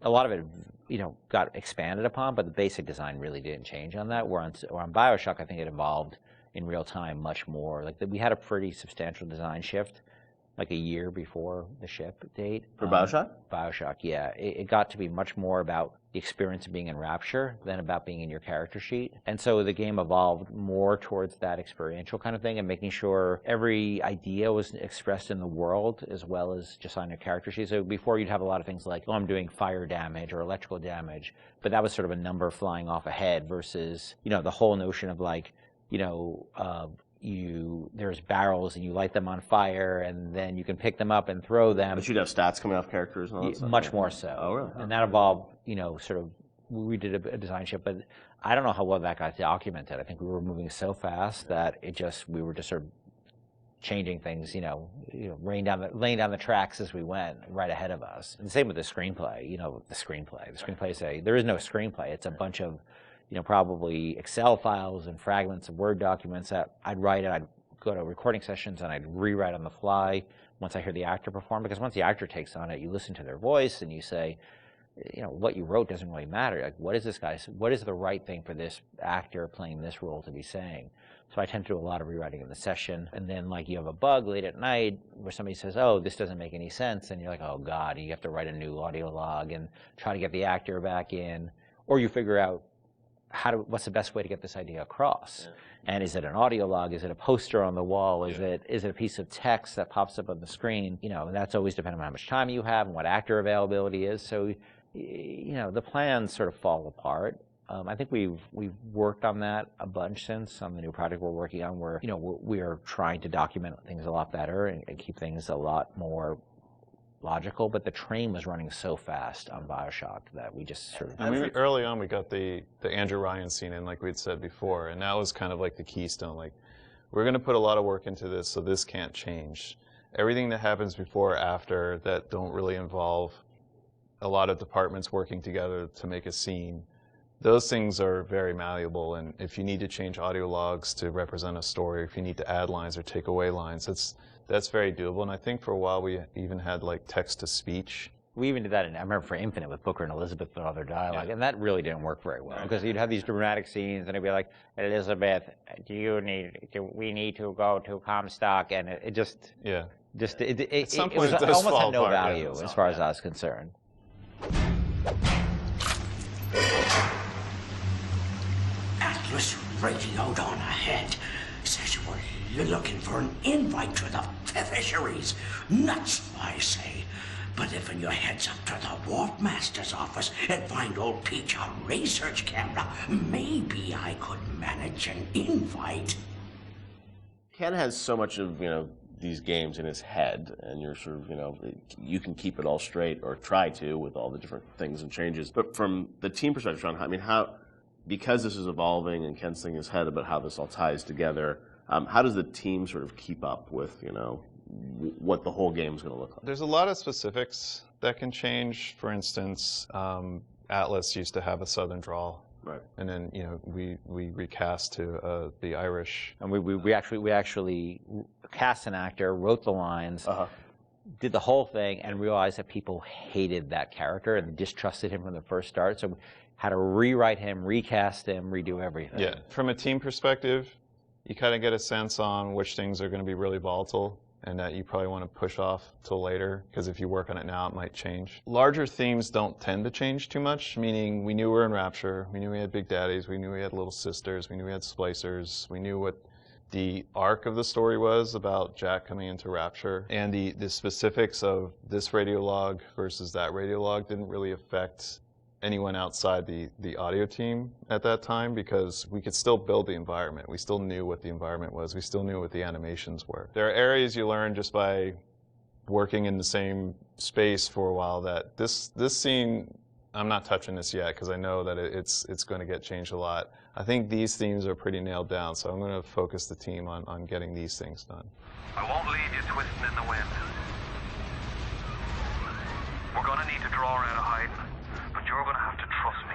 A lot of it, got expanded upon, but the basic design really didn't change on that. Where on Bioshock, I think it evolved in real time much more. We had a pretty substantial design shift, like a year before the ship date. For Bioshock? Bioshock, yeah. It got to be much more about the experience of being in Rapture than about being in your character sheet. And so the game evolved more towards that experiential kind of thing and making sure every idea was expressed in the world as well as just on your character sheet. So before you'd have a lot of things like, oh, I'm doing fire damage or electrical damage, but that was sort of a number flying off ahead versus, the whole notion of there's barrels and you light them on fire and then you can pick them up and throw them. But you'd have stats coming off characters and all that stuff? Much more so. Oh, really? And that evolved, we did a design shift, but I don't know how well that got documented. I think we were moving so fast that we were just sort of changing things, laying down the tracks as we went right ahead of us. And the same with the screenplay, the screenplay there is no screenplay. It's a bunch of probably Excel files and fragments of Word documents that I'd write it. I'd go to recording sessions and I'd rewrite on the fly once I hear the actor perform. Because once the actor takes on it, you listen to their voice and you say, what you wrote doesn't really matter. What is the right thing for this actor playing this role to be saying? So I tend to do a lot of rewriting in the session. And then you have a bug late at night where somebody says, oh, this doesn't make any sense. And you're like, oh God, and you have to write a new audio log and try to get the actor back in. Or you figure out, what's the best way to get this idea across? Yeah. And is it an audio log? Is it a poster on the wall? Is it a piece of text that pops up on the screen? That's always dependent on how much time you have and what actor availability is. So, the plans sort of fall apart. I think we've worked on that a bunch since on the new project we're working on, where we are trying to document things a lot better and keep things a lot more logical, but the train was running so fast on Bioshock that we just sort of... early on, we got the Andrew Ryan scene in, like we'd said before, and that was kind of like the keystone. We're going to put a lot of work into this, so this can't change. Everything that happens before or after that don't really involve a lot of departments working together to make a scene, those things are very malleable, and if you need to change audio logs to represent a story, if you need to add lines or take away lines, that's very doable. And I think for a while we even had text-to-speech. We even did that, I remember for Infinite with Booker and Elizabeth and all their dialogue, and that really didn't work very well, because you'd have these dramatic scenes, and it'd be like, Elizabeth, we need to go to Comstock, and it just... Yeah. At some point it almost had no value as far as I was concerned. Atlas radioed on ahead. Says you're looking for an invite to the fisheries. Nuts, I say. But if you heads up to the Wharf Master's office and find old Peach on research camera, maybe I could manage an invite. Ken has so much of, these games in his head, and you're sort of, you can keep it all straight, or try to, with all the different things and changes. But from the team perspective, Sean, because this is evolving and Ken's thinking in his head about how this all ties together, how does the team sort of keep up with, what the whole game is going to look like? There's a lot of specifics that can change. For instance, Atlas used to have a Southern drawl. Right. And then, we recast to the Irish. And we actually cast an actor, wrote the lines, did the whole thing, and realized that people hated that character and distrusted him from the first start. So we had to rewrite him, recast him, redo everything. Yeah. From a team perspective, you kind of get a sense on which things are going to be really volatile and that you probably want to push off till later, because if you work on it now, it might change. Larger themes don't tend to change too much, meaning we knew we were in Rapture, we knew we had Big Daddies, we knew we had Little Sisters, we knew we had Splicers, we knew what the arc of the story was about Jack coming into Rapture, and the specifics of this radiolog versus that radiolog didn't really affect anyone outside the audio team at that time, because we could still build the environment. We still knew what the environment was. We still knew what the animations were. There are areas you learn just by working in the same space for a while that this scene, I'm not touching this yet because I know that it's going to get changed a lot. I think these themes are pretty nailed down, so I'm going to focus the team on getting these things done. I won't leave you twisting in the wind. We're going to need to draw her out of hiding, but you're going to have to trust me.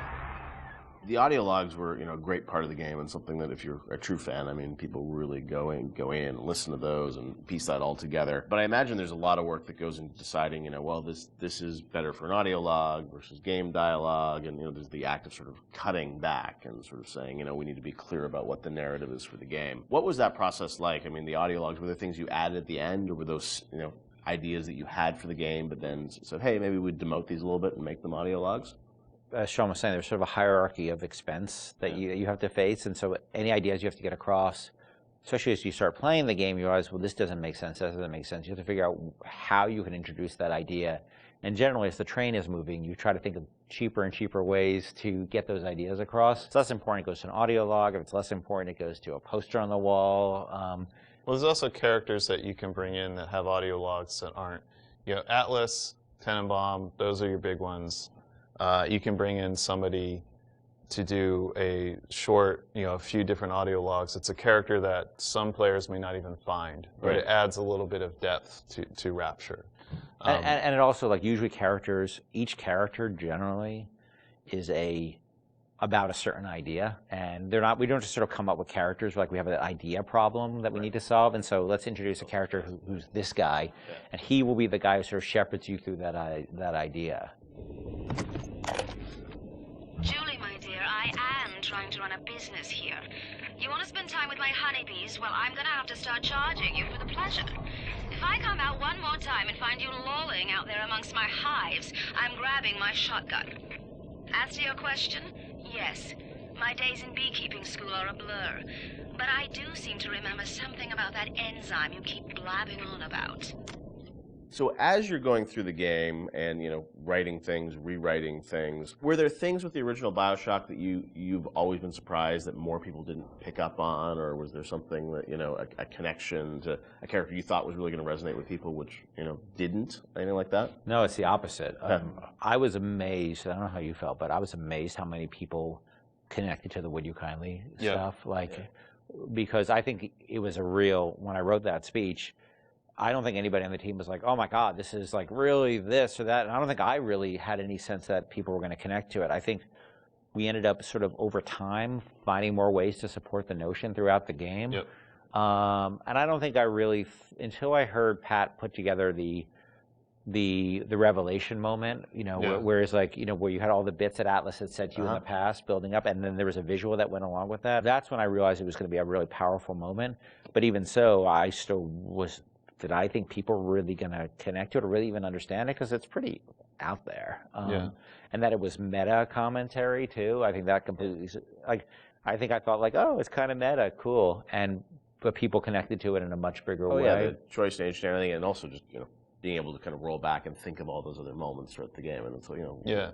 The audio logs were, a great part of the game, and something that if you're a true fan, I mean, people really go in and listen to those and piece that all together. But I imagine there's a lot of work that goes into deciding, well, this is better for an audio log versus game dialogue, and there's the act of sort of cutting back and sort of saying, we need to be clear about what the narrative is for the game. What was that process like? I mean, the audio logs, were there things you added at the end, or were those, ideas that you had for the game, but then said, hey, maybe we'd demote these a little bit and make them audio logs? As Sean was saying, there's sort of a hierarchy of expense that you have to face, and so any ideas you have to get across, especially as you start playing the game, you realize, well, this doesn't make sense, that doesn't make sense. You have to figure out how you can introduce that idea. And generally, as the train is moving, you try to think of cheaper and cheaper ways to get those ideas across. If it's less important, it goes to an audio log. If it's less important, it goes to a poster on the wall. Well, there's also characters that you can bring in that have audio logs that aren't. Atlas, Tenenbaum, those are your big ones. You can bring in somebody to do a short, a few different audio logs. It's a character that some players may not even find, but it adds a little bit of depth to Rapture. And it also, usually each character generally is about a certain idea, and we don't just sort of come up with characters like we have an idea problem that we need to solve, and so let's introduce a character who's this guy, and he will be the guy who sort of shepherds you through that idea. Julie, my dear, I am trying to run a business here. You want to spend time with my honeybees? Well, I'm going to have to start charging you for the pleasure. If I come out one more time and find you lolling out there amongst my hives, I'm grabbing my shotgun. As to your question, yes, my days in beekeeping school are a blur, but I do seem to remember something about that enzyme you keep blabbing on about. So as you're going through the game and, writing things, rewriting things, were there things with the original Bioshock that you've always been surprised that more people didn't pick up on, or was there something that, a connection to a character you thought was really going to resonate with people, which, didn't? Anything like that? No, it's the opposite. I was amazed, I don't know how you felt, but I was amazed how many people connected to the Would You Kindly stuff. Because I think it was when I wrote that speech, I don't think anybody on the team was like, oh my God, this is really this or that. And I don't think I really had any sense that people were going to connect to it. I think we ended up sort of over time finding more ways to support the notion throughout the game. Yep. And I don't think I really, until I heard Pat put together the revelation moment, whereas where you had all the bits that Atlas had said to you in the past building up, and then there was a visual that went along with that. That's when I realized it was going to be a really powerful moment. But even so, I still did I think people were really going to connect to it or really even understand it? Because it's pretty out there. And that it was meta commentary, too. I think that completely, I thought oh, it's kind of meta, cool. But people connected to it in a much bigger way. Yeah, the choice to age and everything, and also just, being able to kind of roll back and think of all those other moments throughout the game. And so,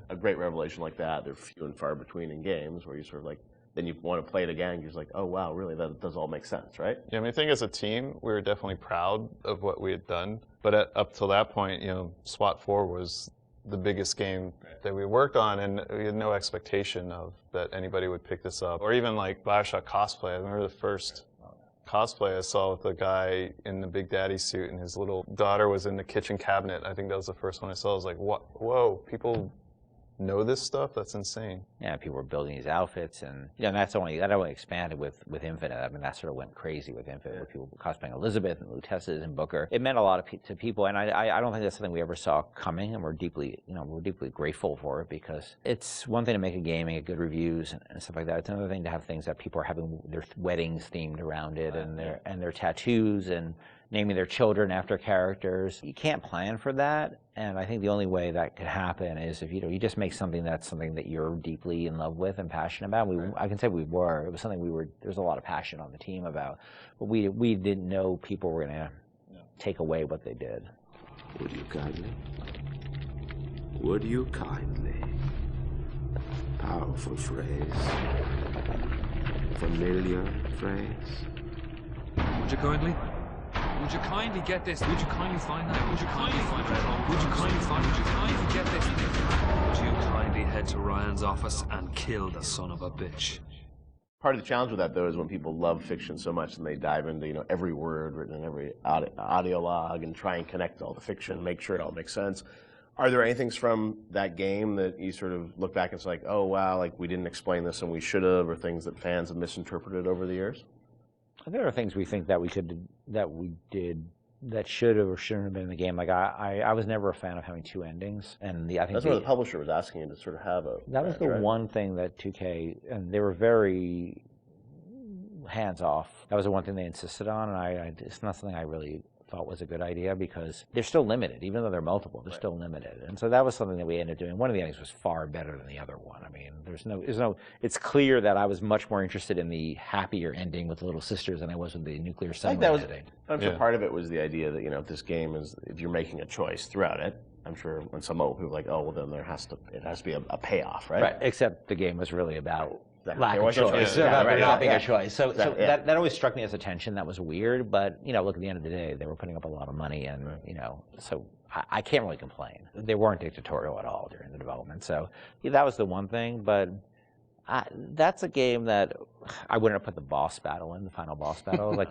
a great revelation like that, they're few and far between in games where you sort of then you want to play it again, you're just like, oh, wow, really, that does all make sense, right? Yeah, I think as a team, we were definitely proud of what we had done. But up till that point, SWAT 4 was the biggest game that we worked on, and we had no expectation of that anybody would pick this up. Or even Bioshock cosplay. I remember the first cosplay I saw with the guy in the Big Daddy suit, and his little daughter was in the kitchen cabinet. I think that was the first one I saw. I was like, whoa, people know this stuff, that's insane. Yeah, people were building these outfits, and that only expanded with Infinite. I mean, that sort of went crazy with Infinite, with people cosplaying Elizabeth and Luteces and Booker. It meant a lot to people, and I don't think that's something we ever saw coming, and we're deeply grateful for it, because it's one thing to make a game and get good reviews and stuff like that. It's another thing to have things that people are having their weddings themed around it, and their tattoos and naming their children after characters. You can't plan for that, and I think the only way that could happen is if you just make something that you're deeply in love with and passionate about. I can say we were. It was something there's a lot of passion on the team about, but we didn't know people were going to take away what they did. Would you kindly? Would you kindly? Powerful phrase. Familiar phrase. Would you kindly? Would you kindly get this? Would you kindly find that? Would you kindly find that? Would you kindly find? Would you kindly get this? Would you kindly head to Ryan's office and kill the son of a bitch? Part of the challenge with that, though, is when people love fiction so much and they dive into every word written in every audio log and try and connect all the fiction, make sure it all makes sense. Are there any things from that game that you sort of look back and it's like, oh wow, like we didn't explain this and we should have, or things that fans have misinterpreted over the years? There are things we think that we did that should have or shouldn't have been in the game. Like I was never a fan of having two endings, and I think that's what the publisher was asking you to sort of have a. That was the one thing that 2K, and they were very hands off. That was the one thing they insisted on, and it's not something I really thought was a good idea, because they're still limited, even though they're multiple. They're still limited, and so that was something that we ended up doing. One of the endings was far better than the other one. I mean, there's no. It's clear that I was much more interested in the happier ending with the little sisters than I was with the nuclear submarine ending. I'm sure part of it was the idea that if this game is, if you're making a choice throughout it, I'm sure when some people are like, oh well, then it has to be a payoff, right? Right. Except the game was really about lack of of choice. About not being a choice. So that always struck me as a tension. That was weird, but look, at the end of the day, they were putting up a lot of money, and so I can't really complain. They weren't dictatorial at all during the development. So that was the one thing, but that's a game that I wouldn't have put the boss battle in, the final boss battle. Like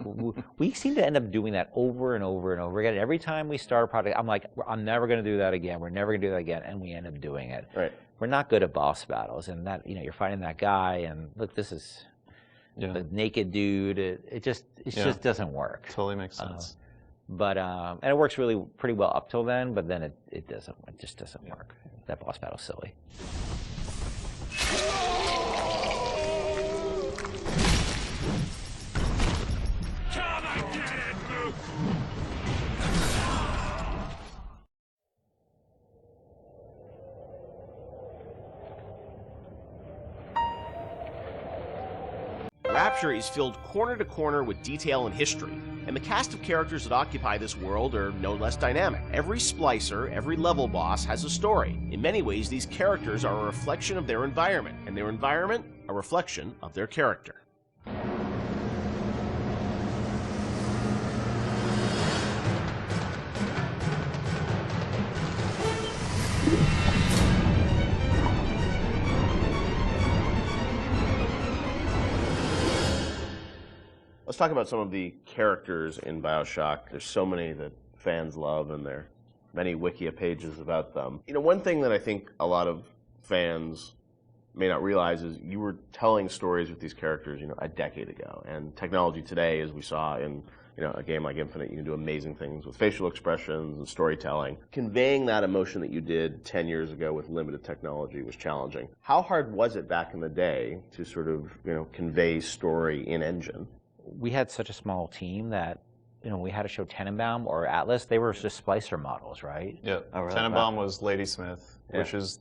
we seem to end up doing that over and over and over again. Every time we start a project, I'm like, I'm never going to do that again. We're never going to do that again, and we end up doing it. Right. We're not good at boss battles, and that you're fighting that guy, and look, this is the naked dude. It just doesn't work. Totally makes sense. But and it works pretty well up till then, but then it doesn't. It just doesn't work. That boss battle's silly. Rapture is filled corner to corner with detail and history, and the cast of characters that occupy this world are no less dynamic. Every splicer, every level boss has a story. In many ways, these characters are a reflection of their environment, and their environment a reflection of their character. Let's talk about some of the characters in Bioshock. There's so many that fans love, and there are many Wikia pages about them. One thing that I think a lot of fans may not realize is you were telling stories with these characters, a decade ago. And technology today, as we saw in a game like Infinite, you can do amazing things with facial expressions and storytelling. Conveying that emotion that you did 10 years ago with limited technology was challenging. How hard was it back in the day to sort of, convey story in engine? We had such a small team that we had to show Tenenbaum or Atlas. They were just splicer models, right? Yeah. Tenenbaum was Ladysmith, which is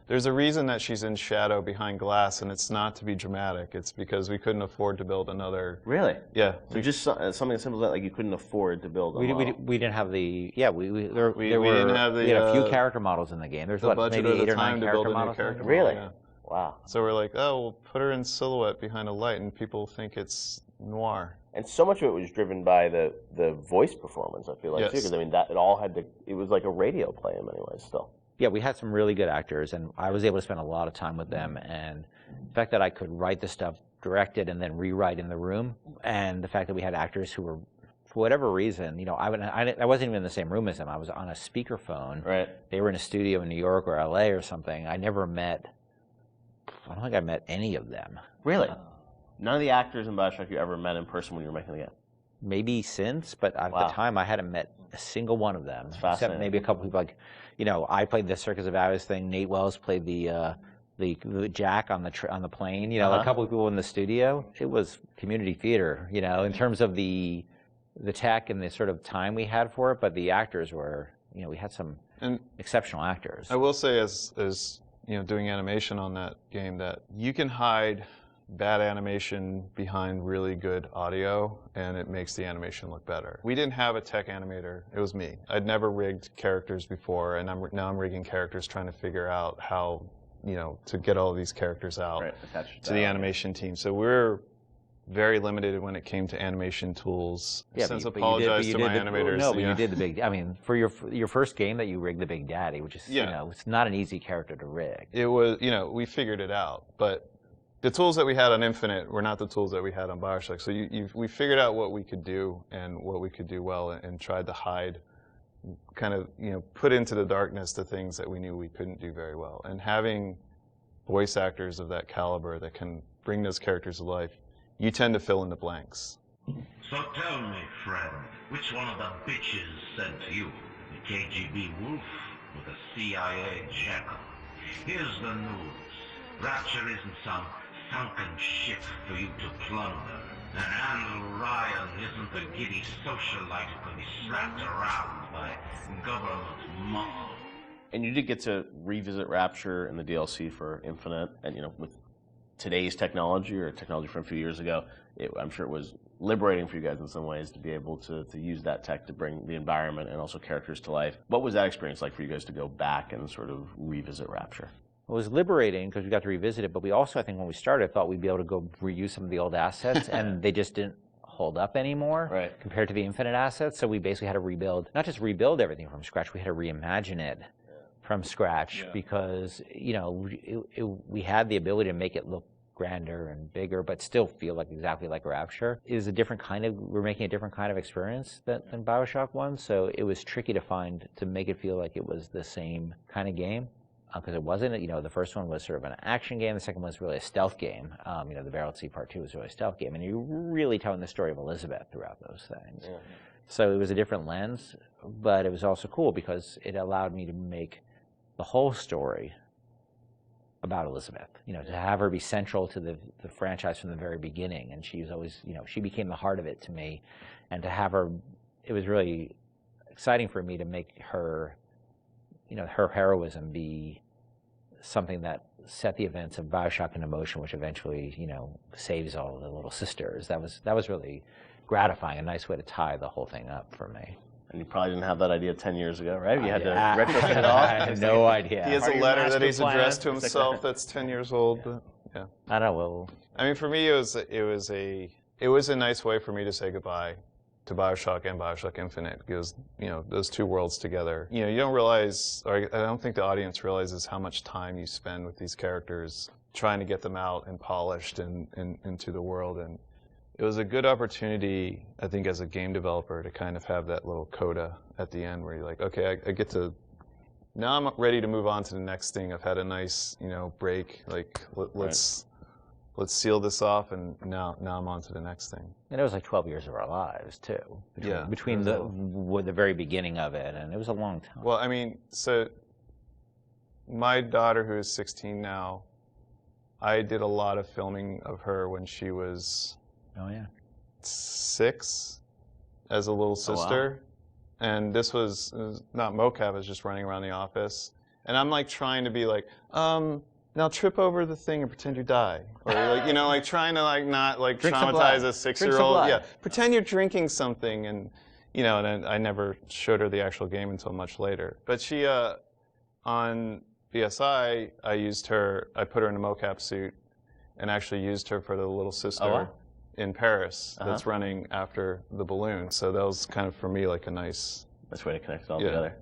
there's a reason that she's in shadow behind glass, and it's not to be dramatic. It's because we couldn't afford to build another. Really? Yeah. So just something as simple as that, like you couldn't afford to build a model. We didn't have the we had a few character models in the game. There's maybe 8 or 9 character models. Really? Yeah. Wow. So we're like, oh, we'll put her in silhouette behind a light, and people think it's noir. And so much of it was driven by the voice performance, I feel like, too, because it was like a radio play in many ways still. Yeah, we had some really good actors, and I was able to spend a lot of time with them, and the fact that I could write the stuff, direct it, and then rewrite in the room, and the fact that we had actors who were for whatever reason, you know, I wasn't even in the same room as them. I was on a speakerphone. Right. They were in a studio in New York or LA or something. I don't think I met any of them. Really? None of the actors in Bioshock you ever met in person when you were making the game? Maybe since, but at the time I hadn't met a single one of them. Except maybe a couple people, like, you know, I played the Circus of Hours thing. Nate Wells played the Jack on the plane. You know, a couple of people in the studio. It was community theater, you know, in terms of the tech and the sort of time we had for it. But the actors were, you know, we had some exceptional actors. I will say, as you know, doing animation on that game, that you can hide bad animation behind really good audio, and it makes the animation look better. We didn't have a tech animator. It was me. I'd never rigged characters before, and now I'm rigging characters, trying to figure out how, you know, to get all of these characters out to the animation team. So we're very limited when it came to animation tools. Yeah, Since apologize to my animators. No, but you did the big. I mean, for your first game that you rigged the Big Daddy, which is you know, it's not an easy character to rig. It was, you know, we figured it out, but the tools that we had on Infinite were not the tools that we had on Bioshock. So we figured out what we could do and what we could do well, and tried to hide, kind of, you know, put into the darkness the things that we knew we couldn't do very well. And having voice actors of that caliber that can bring those characters to life, you tend to fill in the blanks. So tell me, friend, which one of the bitches sent you? The KGB wolf or the CIA jackal? Here's the news. Rapture isn't some sunken ship for you to plunder. And Andrew Ryan isn't a giddy socialite who can be slapped around by government muscle. And you did get to revisit Rapture in the DLC for Infinite, and, you know, with today's technology or technology from a few years ago, I'm sure it was liberating for you guys in some ways to be able to use that tech to bring the environment and also characters to life. What was that experience like for you guys to go back and sort of revisit Rapture? It was liberating because we got to revisit it, but we also, I think when we started, thought we'd be able to go reuse some of the old assets, and they just didn't hold up anymore compared to the Infinite assets. So we basically had to rebuild, not just rebuild everything from scratch, we had to reimagine it from scratch because, you know, we had the ability to make it look grander and bigger, but still feel like exactly like Rapture. It is a different kind of, we're making a different kind of experience than Bioshock 1, so it was tricky to make it feel like it was the same kind of game. Because it wasn't, you know, the first one was sort of an action game, the second one was really a stealth game. You know, the Barrel at Sea Part 2 was really a stealth game, and you're really telling the story of Elizabeth throughout those things. Yeah. So it was a different lens, but it was also cool because it allowed me to make the whole story about Elizabeth. You know, to have her be central to the franchise from the very beginning, and she was always, you know, she became the heart of it to me, and to have her, it was really exciting for me to make her, you know, her heroism be something that set the events of Bioshock into motion, which eventually, you know, saves all of the little sisters. That was really gratifying, a nice way to tie the whole thing up for me. And you probably didn't have that idea 10 years ago, right? You had to retrofit it all? I had no idea. He has a letter that he's addressed to himself that's 10 years old. But, yeah. I don't know. I mean, for me, it was a nice way for me to say goodbye to Bioshock and Bioshock Infinite, because, you know, those two worlds together, you know, you don't realize, or I don't think the audience realizes how much time you spend with these characters trying to get them out and polished and into the world. And it was a good opportunity, I think, as a game developer to kind of have that little coda at the end where you're like, okay, I get to, now I'm ready to move on to the next thing. I've had a nice, you know, break, like let's seal this off, and now I'm on to the next thing. And it was like 12 years of our lives, too. Between the very beginning of it, and it was a long time. Well, I mean, so my daughter, who is 16 now, I did a lot of filming of her when she was 6 as a little sister. Oh, wow. And this was not mocap, it was just running around the office. And I'm like trying to be like, now trip over the thing and pretend you die. Or like, you know, like trying to like not like traumatize a 6-year-old. Yeah, pretend you're drinking something, and, you know, and I never showed her the actual game until much later. But she, on BSI, I put her in a mocap suit and actually used her for the little sister in Paris that's running after the balloon. So that was kind of, for me, like a nice way to connect it all together.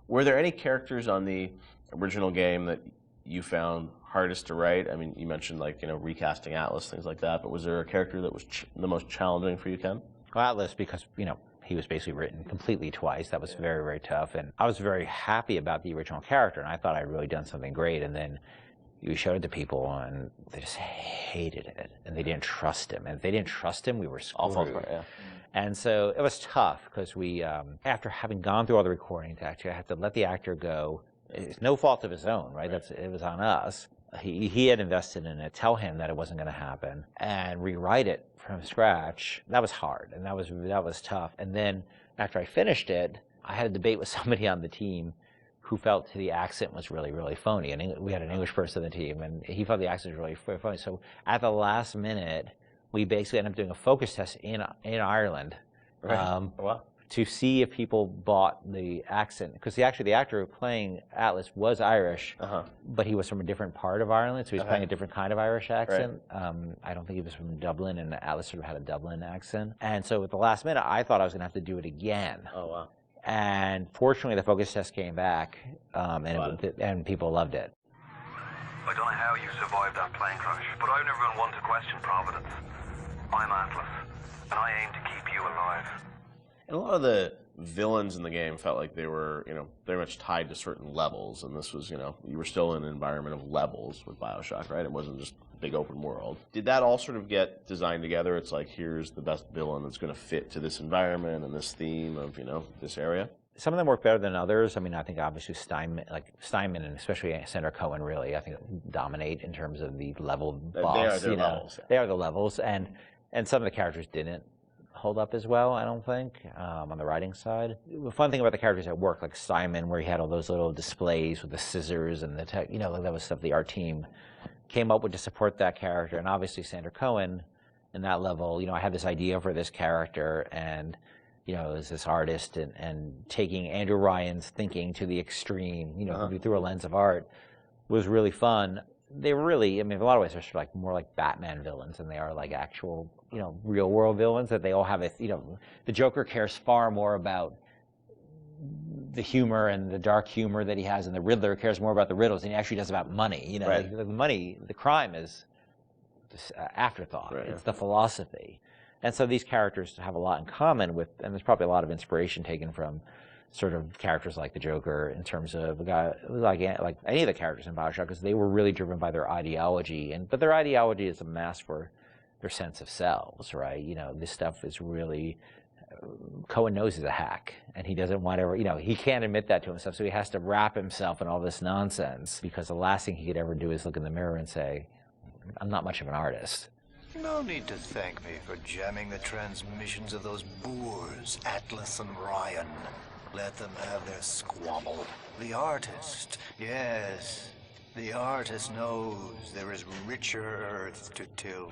Were there any characters on the original game that you found hardest to write? I mean, you mentioned, like, you know, recasting Atlas, things like that, but was there a character that was the most challenging for you, Ken? Well, Atlas, because, you know, he was basically written completely twice. That was very, very tough. And I was very happy about the original character, and I thought I'd really done something great. And then you showed it to people, and they just hated it, and they didn't trust him. And if they didn't trust him, we were screwed. All falls apart, yeah. And so it was tough, because we, after having gone through all the recordings, actually, I had to let the actor go. It's no fault of his own, right? It was on us. He had invested in it, tell him that it wasn't going to happen, and rewrite it from scratch. That was hard, and that was tough. And then after I finished it, I had a debate with somebody on the team who felt the accent was really, really phony. And we had an English person on the team, and he felt the accent was really phony. So at the last minute, we basically ended up doing a focus test in Ireland. Right. Wow. To see if people bought the accent, because the actor playing Atlas was Irish, but he was from a different part of Ireland, so he was playing a different kind of Irish accent. Right. I don't think he was from Dublin, and Atlas sort of had a Dublin accent. And so at the last minute, I thought I was going to have to do it again. Oh, wow. And fortunately, the focus test came back, and people loved it. I don't know how you survived that plane crash, but I've never been one to question Providence. I'm Atlas, and I aim to keep you alive. And a lot of the villains in the game felt like they were, you know, very much tied to certain levels, and this was, you know, you were still in an environment of levels with Bioshock, right? It wasn't just a big open world. Did that all sort of get designed together? It's like, here's the best villain that's going to fit to this environment and this theme of, you know, this area? Some of them work better than others. I mean, I think obviously Steinman and especially Sandra Cohen really, I think, dominate in terms of the level boss. They are their levels. They are the levels, and some of the characters didn't hold up as well, I don't think, on the writing side. The fun thing about the characters at work, like Simon, where he had all those little displays with the scissors and the tech, you know, that was stuff the art team came up with to support that character. And obviously Sandra Cohen, in that level, you know, I had this idea for this character, and, you know, as this artist, and taking Andrew Ryan's thinking to the extreme, you know, through a lens of art, was really fun. They were really, I mean, in a lot of ways, they're sort of like more like Batman villains than they are like actual, you know, real world villains. That they all have a, you know, the Joker cares far more about the humor and the dark humor that he has, and the Riddler cares more about the riddles than he actually does about money. You know, right. The money, the crime is just afterthought. Right. It's the philosophy. And so these characters have a lot in common with, and there's probably a lot of inspiration taken from sort of characters like the Joker in terms of a guy like any of the characters in Bioshock, because they were really driven by their ideology, but their ideology is a mask for their sense of selves, right? You know, this stuff is really, Cohen knows he's a hack, and he doesn't want to, you know, he can't admit that to himself, so he has to wrap himself in all this nonsense, because the last thing he could ever do is look in the mirror and say, I'm not much of an artist. No need to thank me for jamming the transmissions of those boors, Atlas and Ryan. Let them have their squabble. The artist, yes, the artist knows there is richer earth to till.